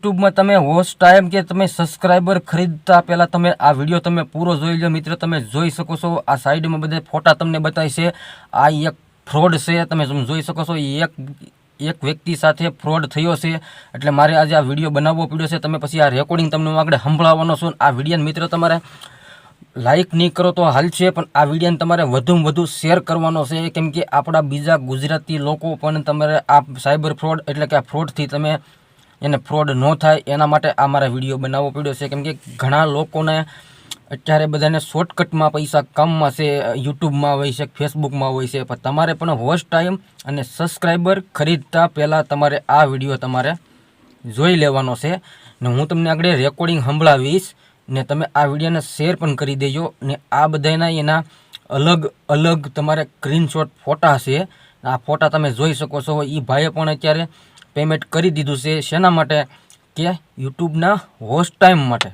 યુટ્યુબમાં તમે watch time કે તમે સબસ્ક્રાઈબર ખરીદતા પહેલાં તમે આ વિડીયો તમે પૂરો જોઈ લો મિત્ર. તમે જોઈ શકો છો આ સાઈડમાં બધા ફોટા તમને બતાવી છે. આ એક ફ્રોડ છે, તમે જોઈ શકો છો. એક વ્યક્તિ સાથે ફ્રોડ થયો છે, એટલે મારે આજે આ વિડીયો બનાવવો પડ્યો છે. તમે પછી આ રેકોર્ડિંગ તમને આગળ સંભળાવવાનો છો. આ વિડીયોને મિત્ર તમારે લાઇક નહીં કરો તો હાલશે, પણ આ વિડીયોને તમારે વધુમાં વધુ શેર કરવાનો છે, કેમ કે આપણા બીજા ગુજરાતી લોકો પણ તમારે આ સાયબર ફ્રોડ એટલે કે આ ફ્રોડથી તમે એને ફ્રોડ ન થાય એના માટે આ મારા વિડીયો બનાવવો પડ્યો છે. કેમ કે ઘણા લોકોને અત્યારે બધાને શોર્ટકટમાં પૈસા કામમાં છે, યુટ્યુબમાં હોય છે, ફેસબુકમાં હોય છે, પણ તમારે પણ વોચ ટાઈમ અને સબસ્ક્રાઈબર ખરીદતા પહેલાં તમારે આ વિડીયો તમારે જોઈ લેવાનો છે. ને હું તમને આગળ રેકોર્ડિંગ સંભળાવીશ ને તમે આ વિડીયોને શેર પણ કરી દેજો. ને આ બધાના એના અલગ અલગ તમારે સ્ક્રીનશોટ ફોટા છે. આ ફોટા તમે જોઈ શકો છો. એ ભાઈએ પણ અત્યારે પેમેન્ટ કરી દીધું છે. શેના માટે? કે યુટ્યુબના વોચ ટાઈમ માટે.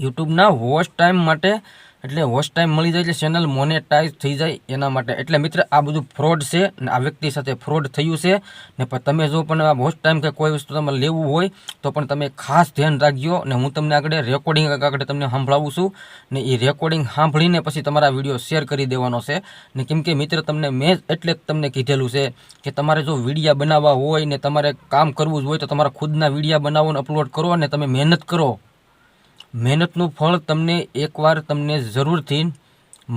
યુટ્યુબના વોચ ટાઈમ માટે, એટલે વોચ ટાઈમ મળી જાય એટલે ચેનલ મોનેટાઈઝ થઈ જાય એના માટે. એટલે મિત્ર આ બધું ફ્રોડ છે ને આ વ્યક્તિ સાથે ફ્રોડ થયું છે. ને પણ તમે જો પણ આ વોચ ટાઈમ કે કોઈ વસ્તુ તમારે લેવું હોય તો પણ તમે ખાસ ધ્યાન રાખજો. ને હું તમને આગળ રેકોર્ડિંગ આગળ તમને સંભળાવું છું ને એ રેકોર્ડિંગ સાંભળીને પછી તમારા વિડીયો શેર કરી દેવાનો છે. ને કેમ કે મિત્ર તમને મેં એટલે જ તમને કીધેલું છે કે તમારે જો વિડીયા બનાવવા હોય ને તમારે કામ કરવું જ હોય તો તમારા ખુદના વિડીયા બનાવો ને અપલોડ કરો અને તમે મહેનત કરો. મહેનતનું ફળ તમને એકવાર તમને જરૂરથી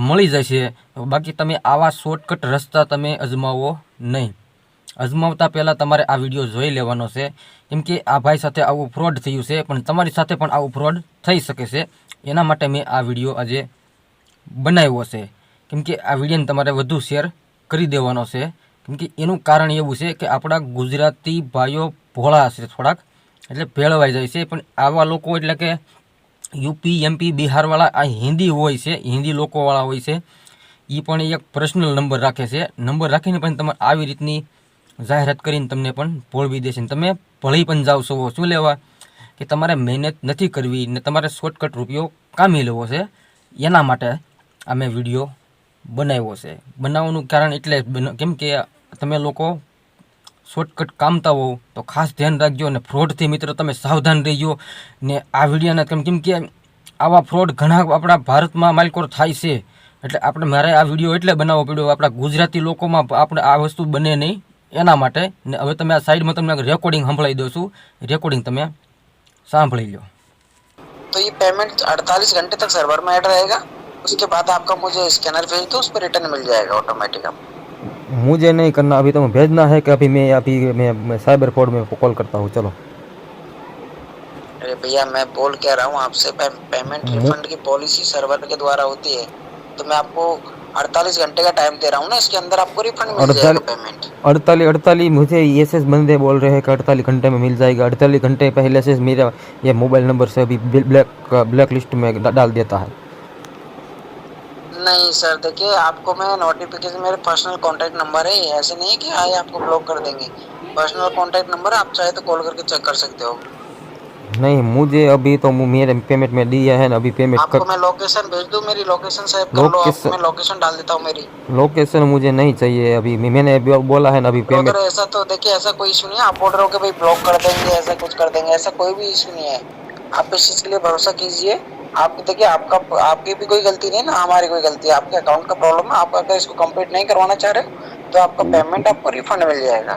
મળી જશે. બાકી તમે આવા શોર્ટકટ રસ્તા તમે અજમાવો નહીં. અજમાવતા પહેલાં તમારે આ વિડીયો જોઈ લેવાનો છે, કેમ કે આ ભાઈ સાથે આવું ફ્રોડ થયું છે, પણ તમારી સાથે પણ આવું ફ્રોડ થઈ શકે છે. એના માટે મેં આ વિડીયો આજે બનાવ્યો છે. કેમ કે આ વિડીયોને તમારે વધુ શેર કરી દેવાનો છે. કેમ કે એનું કારણ એવું છે કે આપણા ગુજરાતી ભાઈઓ ભોળા છે થોડાક, એટલે ભેળવાઈ જાય છે. પણ આવા લોકો એટલે કે યુપી એમપી બિહારવાળા આ હિન્દી હોય છે, હિન્દી લોકોવાળા હોય છે, એ પણ એક પર્સનલ નંબર રાખે છે. નંબર રાખીને પણ તમારે આવી રીતની જાહેરાત કરીને તમને પણ ભોળવી દેશે. તમે ભળી પણ જાઓ છો. શું લેવા? કે તમારે મહેનત નથી કરવી ને તમારે શોર્ટકટ રૂપિયો કામી લેવો છે. એના માટે આ મેં વિડીયો બનાવ્યો છે. બનાવવાનું કારણ એટલે કેમ કે તમે લોકો શોર્ટકટ કામતા હો તો ખાસ ધ્યાન રાખજો. અને ફ્રોડથી મિત્રો તમે સાવધાન રહીજો. ને આ વિડીયોના કેમ કે આવા ફ્રોડ ઘણા આપણા ભારતમાં માલકોર થાય છે. એટલે આપણે મારે આ વિડીયો એટલે બનાવવો પડ્યો આપણા ગુજરાતી લોકોમાં આપણે આ વસ્તુ બને નહીં એના માટે. ને હવે તમે આ સાઈડમાં તમને રેકોર્ડિંગ સંભળાવી દો છું. રેકોર્ડિંગ તમે સાંભળી લો. तो ये पेमेंट 48 घंटे तक सर्वर में ऐड रहेगा. उसके बाद आपका मुझे स्कैनर भेज दो, उस पर रिटर्न मिल जाएगा ऑटोमेटिक. मुझे नहीं करना, अभी तुम्हें भेजना है कि अभी मैं साइबर फ्रॉड में कॉल करता हूँ. चलो. अरे भैया मैं बोल क्या रहा हूँ आपसे, पेमेंट रिफंड की पॉलिसी सर्वर के द्वारा होती है. तो मैं आपको 48 घंटे का टाइम दे रहा हूँ ना, इसके अंदर आपको रिफंड मिल जाएगा पेमेंट. 48 मुझे ऐसे बंदे बोल रहे हैं कि 48 घंटे में मिल जाएगा. 48 घंटे पहले से मेरा ये मोबाइल नंबर से अभी ब्लैक लिस्ट में डाल देता है. नहीं सर, देखिए आपको मैं नोटिफिकेशन, मेरे पर्सनल कॉन्टैक्ट नंबर है, ऐसे नहीं है कि आए आपको ब्लॉक कर देंगे. पर्सनल कॉन्टैक्ट नंबर, आप चाहे तो कॉल करके चेक कर सकते हो. नहीं, मुझे अभी तो मेरे पेमेंट में दिया है ना, अभी पेमेंट आपको मैं लोकेशन भेज दूं, मेरी लोकेशन सेव कर लो. आपको मैं लोकेशन डाल देता हूं मेरी. लोकेशन मुझे नहीं चाहिए अभी. मैंने बोला है ना अभी पेमेंट. अगर ऐसा तो देखिए, ऐसा कोई इशू नहीं है. आप बोल रहे हो कि भाई ब्लॉक कर देंगे, ऐसा कुछ कर देंगे, ऐसा कोई भी इशू नहीं है. आप इस चीज के लिए भरोसा कीजिए. आप देखिए, आपकी भी कोई गलती नहीं है ना, हमारी कोई गलती है. आपके अकाउंट का प्रॉब्लम है. आप अगर इसको कंप्लीट नहीं करवाना चाह रहे हो तो आपका पेमेंट आपको रिफंड मिल जाएगा.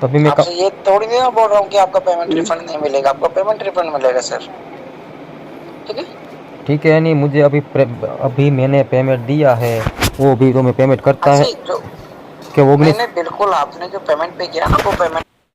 तभी मैं आपसे ये थोड़ी नहीं मैं बोल रहा हूँ कि आपका पेमेंट रिफंड नहीं मिलेगा. आपका पेमेंट रिफंड मिलेगा सर. ठीक है, ठीक है. नहीं, मुझे अभी मैंने पेमेंट दिया है, वो भी तो मैं पेमेंट करता है जो कि वो नहीं, बिल्कुल आपने जो पेमेंट पे किया ना, वो पेमेंट